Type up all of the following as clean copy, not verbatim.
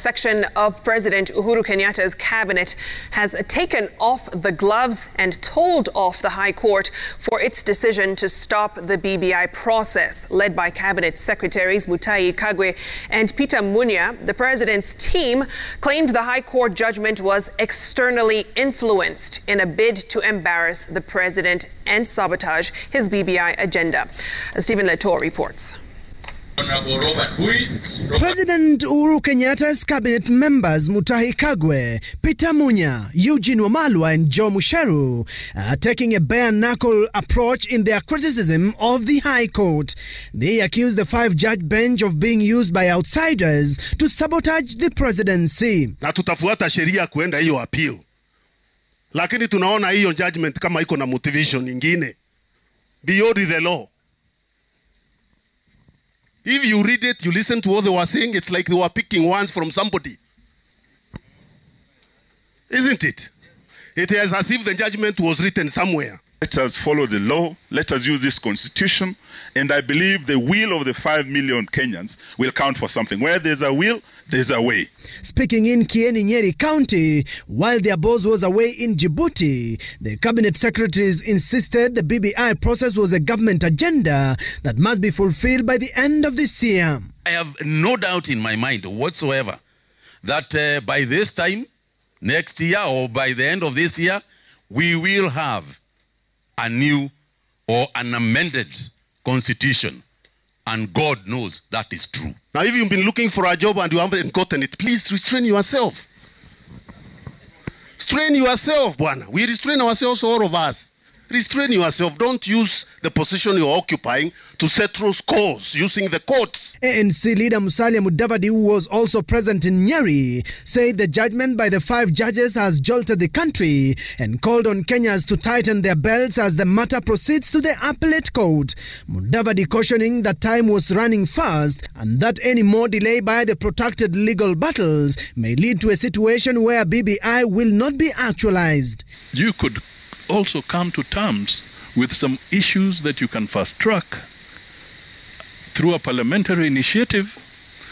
section of President Uhuru Kenyatta's cabinet has taken off the gloves and told off the High Court for its decision to stop the BBI process. Led by Cabinet Secretaries Mutahi Kagwe and Peter Munya, the president's team claimed the High Court judgment was externally influenced in a bid to embarrass the president and sabotage his BBI agenda. Stephen Leto reports. President Uhuru Kenyatta's cabinet members Mutahi Kagwe, Peter Munya, Eugene Wamalwa and Joe Musheru are taking a bare-knuckle approach in their criticism of the High Court. They accuse the five-judge bench of being used by outsiders to sabotage the presidency. Na tutafuata sheria kuenda hiyo appeal. Lakini tunaona hiyo judgment kama iko na motivation nyingine. Beyond the law. If you read it, you listen to what they were saying, it's like they were picking ones from somebody. Isn't it? It is as if the judgment was written somewhere. Let us follow the law, let us use this constitution, and I believe the will of the 5 million Kenyans will count for something. Where there's a will, there's a way. Speaking in Kieni Nyeri County, while their boss was away in Djibouti, the cabinet secretaries insisted the BBI process was a government agenda that must be fulfilled by the end of this year. I have no doubt in my mind whatsoever that by this time, next year or by the end of this year, we will have a new or an amended constitution. And God knows that is true. Now, if you've been looking for a job and you haven't gotten it, please restrain yourself. Restrain yourself, Bwana. We restrain ourselves, all of us. Restrain yourself. Don't use the position you're occupying to settle scores using the courts. ANC Leader Musalia Mudavadi, who was also present in Nyeri, said the judgment by the 5 judges has jolted the country and called on Kenyans to tighten their belts as the matter proceeds to the appellate court. Mudavadi cautioning that time was running fast and that any more delay by the protracted legal battles may lead to a situation where BBI will not be actualized. You could also come to terms with some issues that you can fast track through a parliamentary initiative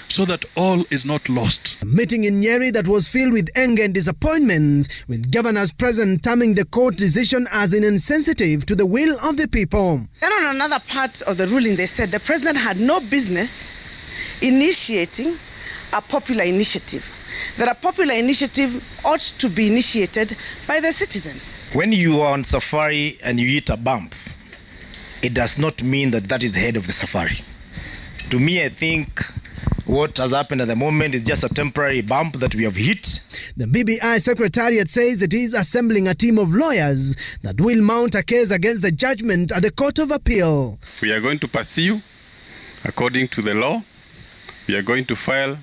so that all is not lost. A meeting in Nyeri that was filled with anger and disappointments, with governors present terming the court decision as insensitive to the will of the people. And on another part of the ruling, they said the president had no business initiating a popular initiative. That a popular initiative ought to be initiated by the citizens. When you are on safari and you hit a bump, it does not mean that that is the head of the safari. To me, I think what has happened at the moment is just a temporary bump that we have hit. The BBI Secretariat says it is assembling a team of lawyers that will mount a case against the judgment at the Court of Appeal. We are going to pursue according to the law. We are going to file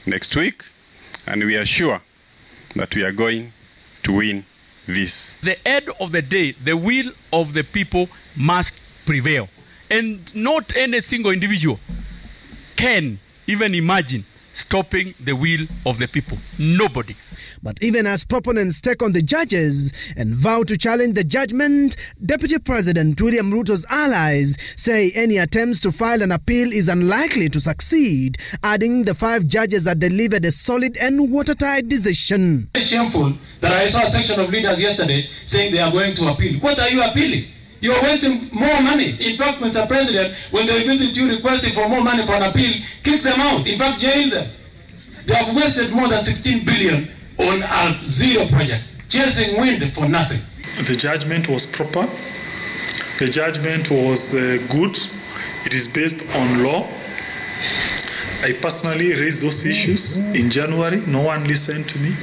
next week. And we are sure that we are going to win this. The end of the day, the will of the people must prevail. And not any single individual can even imagine stopping the will of the people. Nobody. But even as proponents take on the judges and vow to challenge the judgment, Deputy President William Ruto's allies say any attempts to file an appeal is unlikely to succeed, adding the 5 judges had delivered a solid and watertight decision. It's shameful that I saw a section of leaders yesterday saying they are going to appeal. What are you appealing? You are wasting more money. In fact, Mr. President, when they visit you requesting for more money for an appeal, kick them out. In fact, jail them. They have wasted more than 16 billion on a zero project, chasing wind for nothing. The judgment was proper. The judgment was good. It is based on law. I personally raised those issues in January. No one listened to me.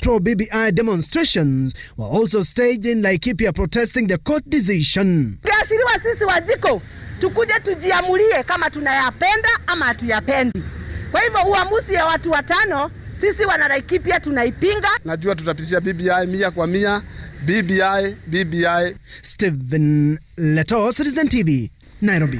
Pro-BBI demonstrations were also staged in Laikipia protesting the court decision. Kiashiriwa sisi wajiko, tukuje tujiamulie kama tunayapenda ama hatuyapendi. Kwa hivyo uamuzi ya watu 5, sisi wana Laikipia tunaipinga. Najua tutapitisha BBI 100%. BBI. Stephen Leto, Citizen TV, Nairobi.